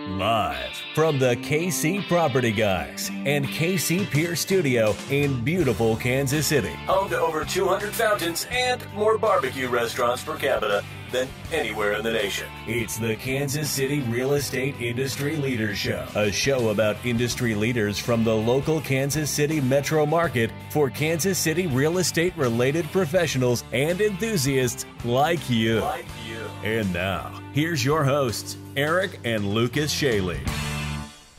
Live from the KC Property Guys and KC Pier Studio in beautiful Kansas City. Home to over 200 fountains and more barbecue restaurants per capita than anywhere in the nation. It's the Kansas City Real Estate Industry Leaders Show, a show about industry leaders from the local Kansas City metro market for Kansas City real estate related professionals and enthusiasts like you. And now, here's your hosts, Eric and Lucas Scheele.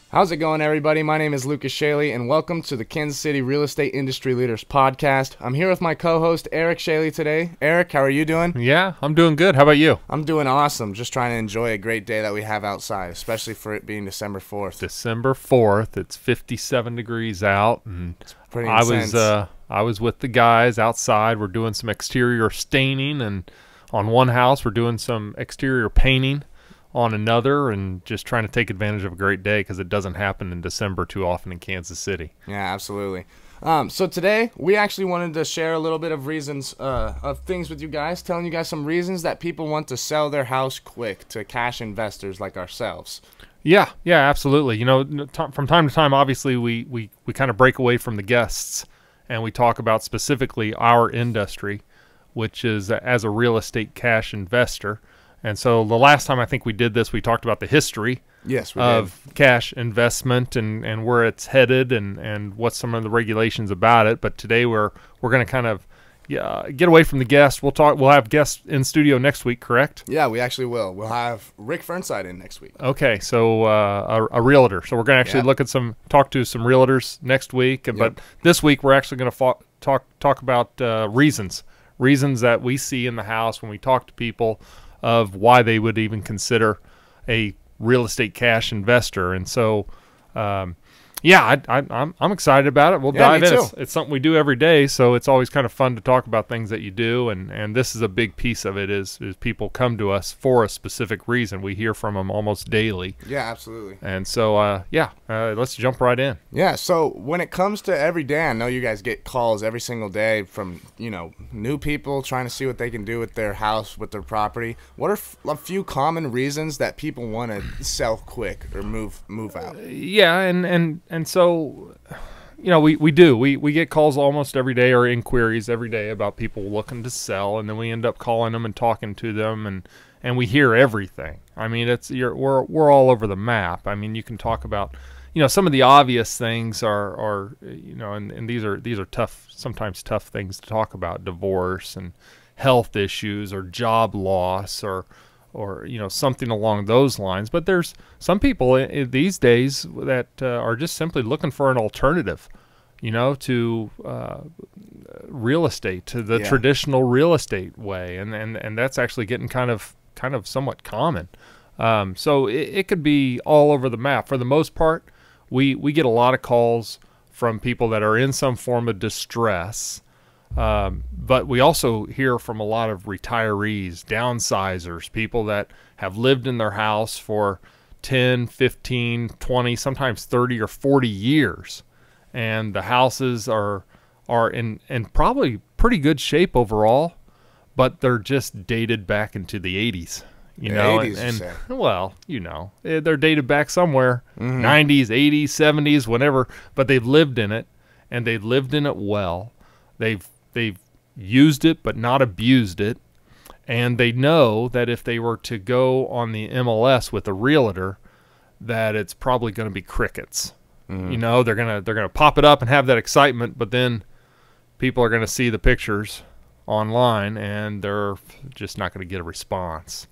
How's it going, everybody? My name is Lucas Scheele, and welcome to the Kansas City Real Estate Industry Leaders Podcast. I'm here with my co-host, Eric Scheele, today. Eric, how are you doing? Yeah, I'm doing good. How about you? I'm doing awesome. Just trying to enjoy a great day that we have outside, especially for it being December 4th. December 4th. It's 57 degrees out, and it's pretty intense. I was with the guys outside. We're doing some exterior staining, and on one house, we're doing some exterior painting on another, and just trying to take advantage of a great day because it doesn't happen in December too often in Kansas City. Yeah, absolutely. So today, we actually wanted to share a little bit of reasons, of things with you guys, telling you guys some reasons that people want to sell their house quick to cash investors like ourselves. Yeah, absolutely. You know, from time to time, obviously, we kind of break away from the guests, and we talk about specifically our industry, which is as a real estate cash investor. And so the last time I think we did this, we talked about the history of cash investment and where it's headed and what some of the regulations about it. But today we're going to kind of get away from the guests. We'll have guests in studio next week, correct? Yeah, we actually will. We'll have Rick Fernside in next week. Okay, so a realtor. So we're going to actually talk to some realtors next week. Yep. But this week we're actually going to talk about reasons that we see in the house when we talk to people of why they would even consider a real estate cash investor. And so, I'm excited about it. We'll dive in. It's something we do every day, so it's always kind of fun to talk about things that you do. And this is a big piece of it is people come to us for a specific reason. We hear from them almost daily. Yeah, absolutely. And so, let's jump right in. Yeah, so when it comes to every day, I know you guys get calls every single day from, new people trying to see what they can do with their house, with their property. What are a few common reasons that people want to sell quick or move out? And so, we get calls almost every day or inquiries every day about people looking to sell, and then we end up calling them and talking to them, and we hear everything. I mean, we're all over the map. I mean, you can talk about, some of the obvious things are and these are tough, sometimes tough things to talk about: divorce and health issues or job loss or something along those lines. But there's some people these days that are just simply looking for an alternative, to real estate, to the traditional real estate way, and that's actually getting kind of somewhat common. So it could be all over the map. For the most part, we get a lot of calls from people that are in some form of distress. But we also hear from a lot of retirees, downsizers, people that have lived in their house for 10, 15, 20, sometimes 30 or 40 years. And the houses are in probably pretty good shape overall, but they're just dated back into the 80s. They're dated back somewhere, 90s, 80s, 70s, whenever, but they've lived in it, and they've lived in it well. They've used it but not abused it, and they know that if they were to go on the MLS with a realtor, that it's probably going to be crickets. They're gonna pop it up and have that excitement, but then people are going to see the pictures online and they're just not going to get a response,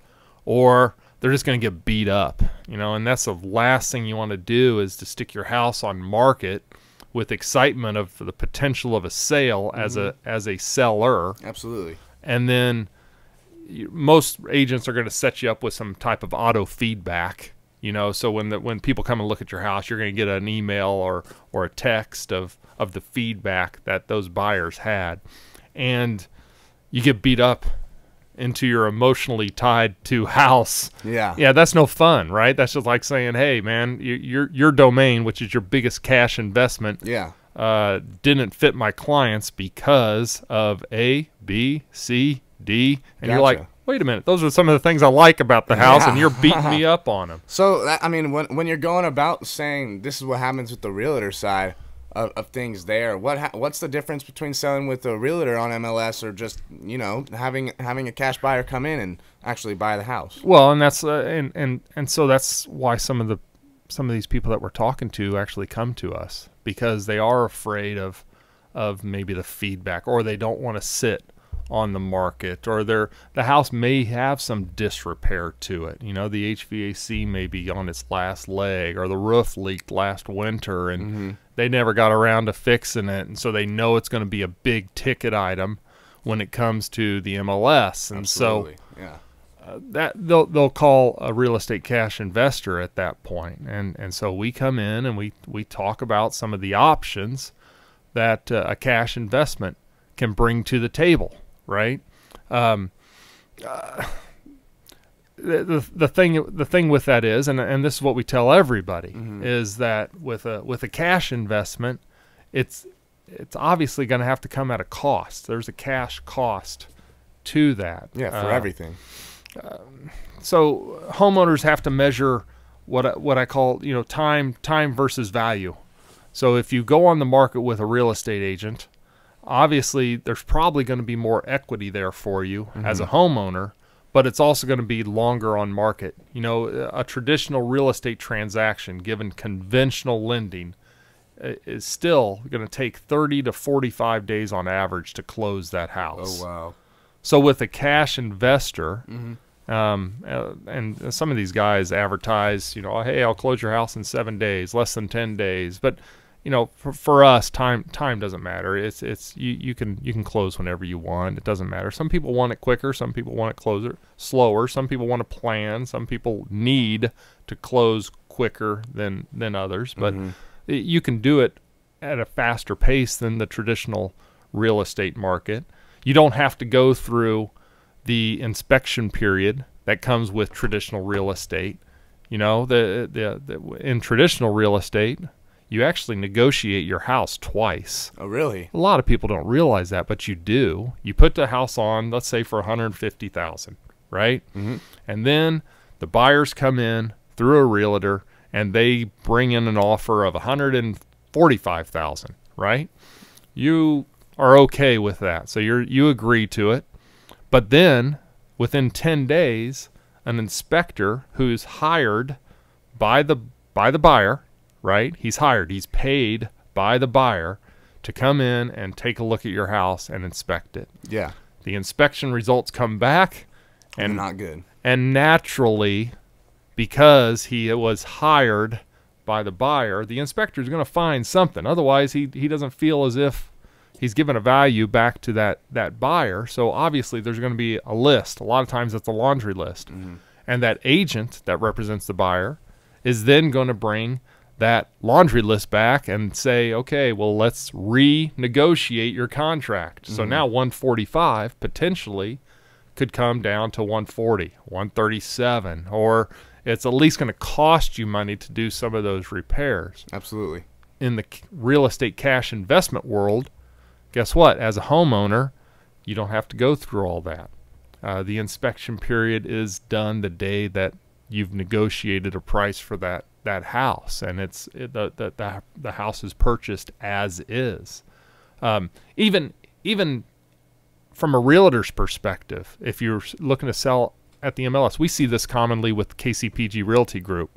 or they're just going to get beat up. And that's the last thing you want to do, is to stick your house on market with excitement of the potential of a sale as a seller. Absolutely. And then most agents are going to set you up with some type of auto feedback, so when people come and look at your house, you're going to get an email or a text of the feedback that those buyers had, and you get beat up into your emotionally tied to house. Yeah, that's no fun, right? That's just like saying, hey man, your domain, which is your biggest cash investment, didn't fit my clients because of A, B, C, D, and you're like, wait a minute, those are some of the things I like about the house, and you're beating me up on them. So, I mean, when you're going about saying this is what happens with the realtor side of things there, what's the difference between selling with a realtor on MLS or just, you know, having a cash buyer come in and actually buy the house? Well, and that's and so that's why some of these people that we're talking to actually come to us, because they are afraid of maybe the feedback, or they don't want to sit on the market, or the house may have some disrepair to it. You know, the HVAC may be on its last leg, or the roof leaked last winter and they never got around to fixing it, and so they know it's going to be a big ticket item when it comes to the MLS. And Absolutely. so yeah. that they'll call a real estate cash investor at that point. And so we come in and we talk about some of the options that a cash investment can bring to the table, right? The thing with that is, and this is what we tell everybody, is that with a cash investment, it's obviously going to have to come at a cost. There's a cash cost to that. Yeah, for everything. So homeowners have to measure what I call, you know, time versus value. So if you go on the market with a real estate agent, obviously there's probably going to be more equity there for you as a homeowner, but it's also going to be longer on market. You know, a traditional real estate transaction, given conventional lending, is still going to take 30 to 45 days on average to close that house. Oh, wow. So with a cash investor, and some of these guys advertise, you know, hey, I'll close your house in 7 days, less than 10 days. But, you know, for us, time doesn't matter. It's you can close whenever you want. It doesn't matter. Some people want it quicker. Some people want it slower. Some people want to plan. Some people need to close quicker than others. But you can do it at a faster pace than the traditional real estate market. You don't have to go through the inspection period that comes with traditional real estate. You know, in traditional real estate, you actually negotiate your house twice. Oh, really? A lot of people don't realize that, but you do. You put the house on, let's say, for $150,000, right? And then the buyers come in through a realtor and they bring in an offer of $145,000, right? You are okay with that, so you agree to it. But then within 10 days, an inspector who's hired by the buyer, right? He's hired, he's paid by the buyer to come in and take a look at your house and inspect it. Yeah. The inspection results come back, and not good. And naturally, because he was hired by the buyer, the inspector is going to find something. Otherwise, he doesn't feel as if he's given a value back to that buyer. So obviously there's going to be a list. A lot of times it's a laundry list. And that agent that represents the buyer is then going to bring that laundry list back and say, okay, well, let's renegotiate your contract. So now 145 potentially could come down to 140, 137, or it's at least going to cost you money to do some of those repairs. Absolutely. In the real estate cash investment world, guess what? As a homeowner, you don't have to go through all that. The inspection period is done the day that you've negotiated a price for that house, and the house is purchased as is. Even from a realtor's perspective, if you're looking to sell at the MLS, we see this commonly with KCPG Realty Group,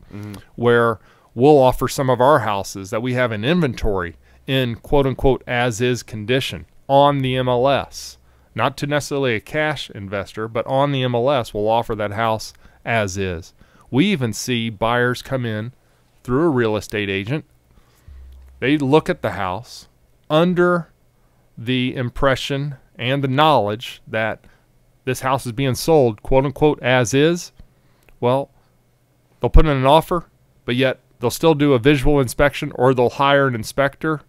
where we'll offer some of our houses that we have in inventory in quote-unquote as-is condition on the MLS. Not to necessarily a cash investor, but on the MLS, we'll offer that house as is. We even see buyers come in through a real estate agent. They look at the house under the impression and the knowledge that this house is being sold, quote-unquote, as is. Well, they'll put in an offer, but yet they'll still do a visual inspection, or they'll hire an inspector,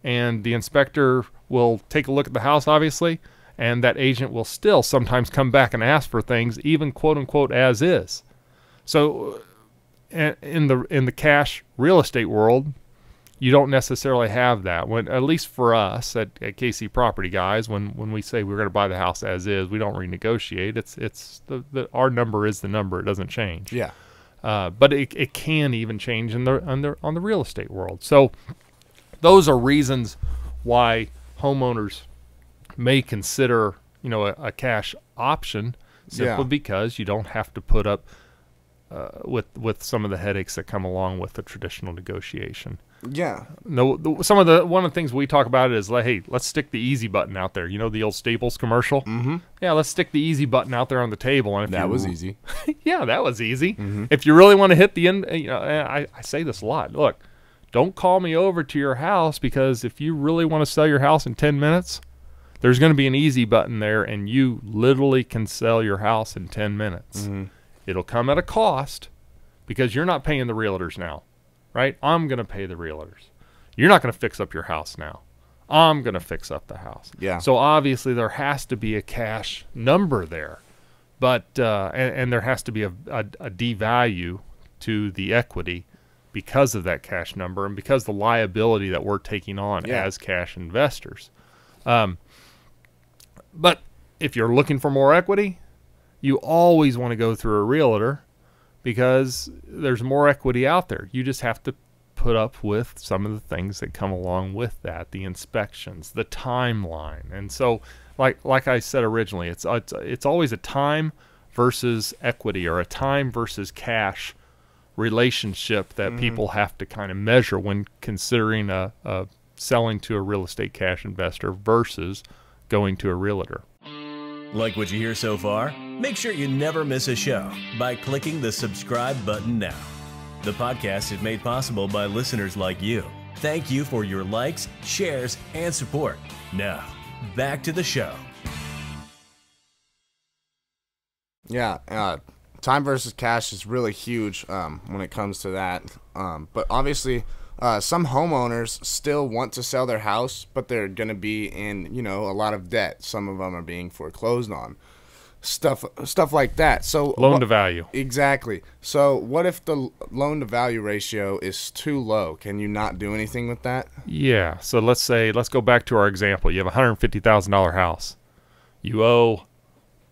and the inspector will take a look at the house, obviously, and that agent will still sometimes come back and ask for things, even quote-unquote as is. So in the cash real estate world, you don't necessarily have that. When, at least for us at KC Property Guys, when we say we're going to buy the house as is, we don't renegotiate. It's our number is the number. It doesn't change. Yeah. But it can even change on the real estate world. So those are reasons why homeowners may consider, a cash option, simply because you don't have to put up with some of the headaches that come along with the traditional negotiation. Yeah. No, one of the things we talk about is like, hey, let's stick the easy button out there. The old Staples commercial. Mm-hmm. Yeah, let's stick the easy button out there on the table. And if that was easy. Yeah, that was easy. Mm-hmm. If you really want to hit the end, I say this a lot. Look, don't call me over to your house, because if you really want to sell your house in 10 minutes, there's going to be an easy button there, and you literally can sell your house in 10 minutes. Mm-hmm. It'll come at a cost, because you're not paying the realtors now, right? I'm going to pay the realtors. You're not going to fix up your house now. I'm going to fix up the house. Yeah. So obviously there has to be a cash number there, but and there has to be a D-value to the equity because of that cash number and because the liability that we're taking on as cash investors. But if you're looking for more equity, you always want to go through a realtor, because there's more equity out there. You just have to put up with some of the things that come along with that, the inspections, the timeline. And so, like I said originally, it's always a time versus equity, or a time versus cash relationship that people have to kind of measure when considering a selling to a real estate cash investor versus going to a realtor. Like what you hear so far? Make sure you never miss a show by clicking the subscribe button now. The podcast is made possible by listeners like you. Thank you for your likes, shares, and support. Now, back to the show. Yeah, time versus cash is really huge when it comes to that. But obviously, some homeowners still want to sell their house, but they're going to be in, a lot of debt. Some of them are being foreclosed on. Stuff like that. So loan to value. Exactly. So what if the loan to value ratio is too low? Can you not do anything with that? Yeah. So let's go back to our example. You have a $150,000 house. You owe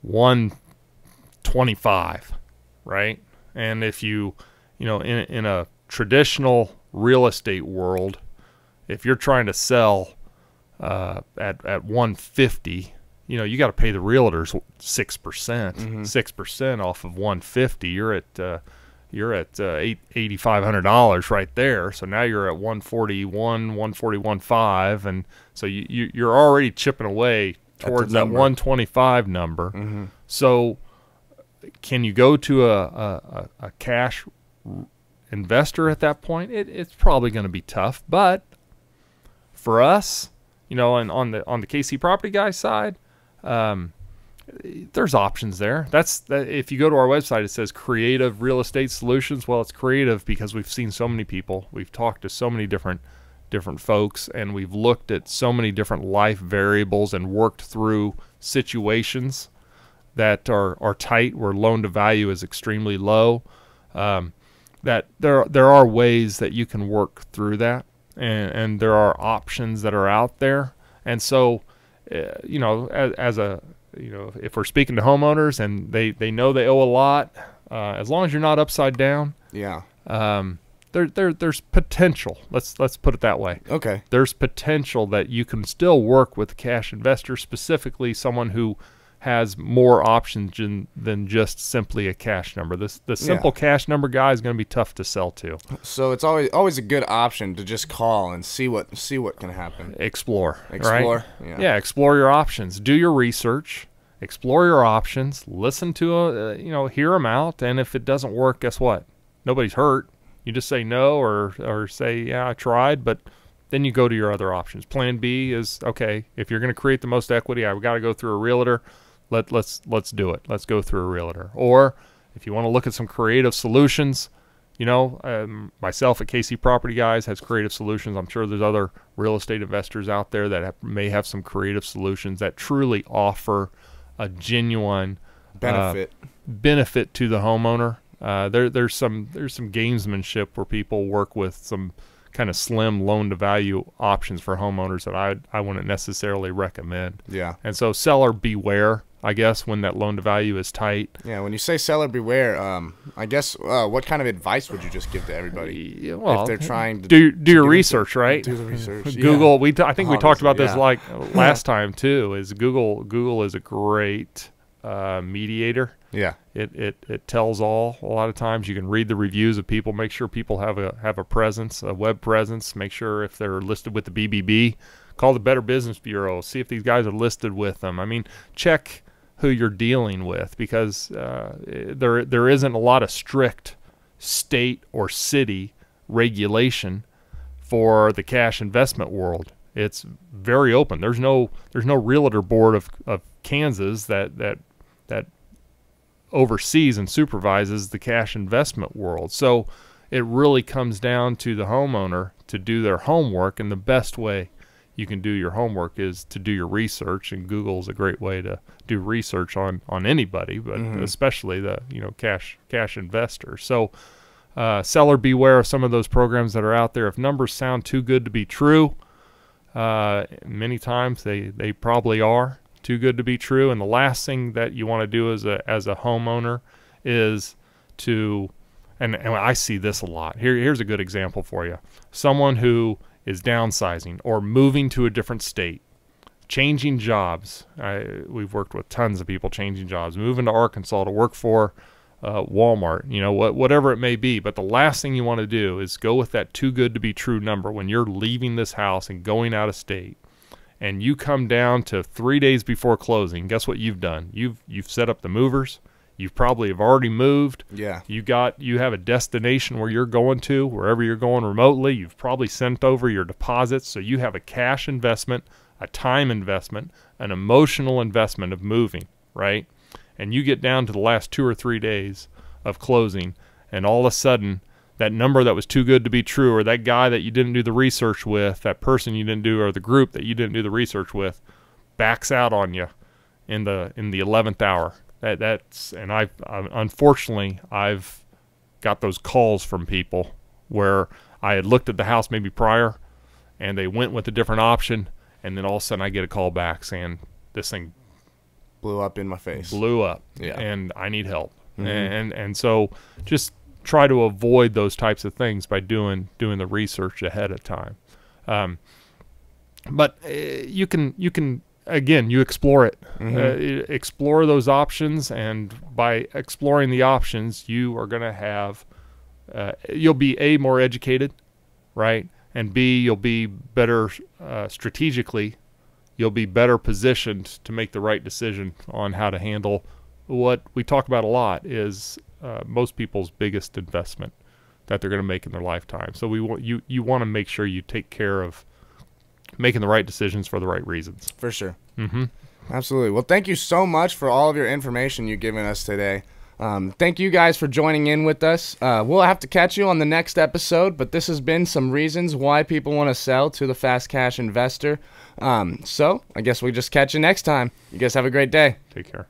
$125,000, right? And if in a traditional real estate world, if you're trying to sell at $150,000, you got to pay the realtors 6%. 6% off of $150,000. You're at $8,500 right there. So now you're at $141,500, and so you're already chipping away towards that $125,000 number. So can you go to a cash investor at that point? It's probably going to be tough, but for us, and on the KC Property Guys side, there's options there. If you go to our website, it says Creative Real Estate Solutions. Well, it's creative because we've seen so many people, we've talked to so many different folks, and we've looked at so many different life variables and worked through situations that are tight, where loan to value is extremely low. That there are ways that you can work through that, and there are options that are out there. And so, if we're speaking to homeowners and they know they owe a lot, as long as you're not upside down, there's potential. Let's put it that way. Okay. There's potential that you can still work with a cash investor, specifically someone who has more options than just simply a cash number. The simple cash number guy is going to be tough to sell to. So it's always a good option to just call and see what can happen. Explore. Right? Yeah, explore your options. Do your research. Explore your options. Listen to hear them out. And if it doesn't work, guess what? Nobody's hurt. You just say no or say, yeah, I tried, but then you go to your other options. Plan B is, okay, if you're going to create the most equity, I've got to go through a realtor. Let's do it. Let's go through a realtor. Or if you want to look at some creative solutions, myself at KC Property Guys has creative solutions. I'm sure there's other real estate investors out there that may have some creative solutions that truly offer a genuine benefit to the homeowner. There's some gamesmanship where people work with some kind of slim loan-to-value options for homeowners that I wouldn't necessarily recommend. Yeah. And so seller beware, I guess, when that loan-to-value is tight. Yeah, when you say seller beware, I guess what kind of advice would you just give to everybody well, if they're trying to do your research, right? Do the research. Google. I think we talked about this yeah. like last time too. Is Google is a great mediator. Yeah. It tells all. A lot of times you can read the reviews of people, make sure people have a presence, a web presence, make sure if they're listed with the BBB, call the Better Business Bureau, see if these guys are listed with them. I mean, check who you're dealing with, because there isn't a lot of strict state or city regulation for the cash investment world. It's very open. There's no realtor board of Kansas that oversees and supervises the cash investment world. So it really comes down to the homeowner to do their homework, and the best way you can do your homework is to do your research, and Google's a great way to do research on anybody, but especially the cash investor. So seller beware of some of those programs that are out there. If numbers sound too good to be true, many times they probably are too good to be true. And the last thing that you want to do as a homeowner is to, and I see this a lot. Here's a good example for you. Someone who is downsizing or moving to a different state, changing jobs. We've worked with tons of people changing jobs, moving to Arkansas to work for Walmart, whatever it may be. But the last thing you want to do is go with that too good to be true number when you're leaving this house and going out of state. And you come down to 3 days before closing. Guess what you've done? You've set up the movers. You probably have already moved. Yeah. You have a destination where you're going to, wherever you're going remotely. You've probably sent over your deposits. So you have a cash investment, a time investment, an emotional investment of moving, right? And you get down to the last 2 or 3 days of closing, and all of a sudden that number that was too good to be true, or that guy that you didn't do the research with, that person you didn't do, or the group that you didn't do the research with, backs out on you in the 11th hour. And unfortunately I've got those calls from people where I had looked at the house maybe prior, and they went with a different option, and then all of a sudden I get a call back saying this thing blew up in my face. Blew up. Yeah. And I need help. And so just try to avoid those types of things by doing the research ahead of time. But you can again, you explore it. Explore those options, and by exploring the options, you are going to have you'll be A, more educated, right? And B, you'll be better strategically. You'll be better positioned to make the right decision on how to handle what we talk about a lot is most people's biggest investment that they're going to make in their lifetime. So you want to make sure you take care of making the right decisions for the right reasons. For sure. Absolutely. Well, thank you so much for all of your information you've given us today. Thank you guys for joining in with us. We'll have to catch you on the next episode, but this has been some reasons why people want to sell to the fast cash investor. So I guess we'll just catch you next time. You guys have a great day. Take care.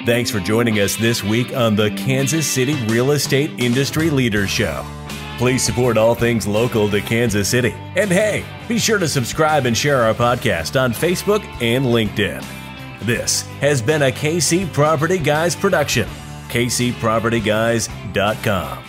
Thanks for joining us this week on the Kansas City Real Estate Industry Leaders Show. Please support all things local to Kansas City. And hey, be sure to subscribe and share our podcast on Facebook and LinkedIn. This has been a KC Property Guys production. KCPropertyGuys.com.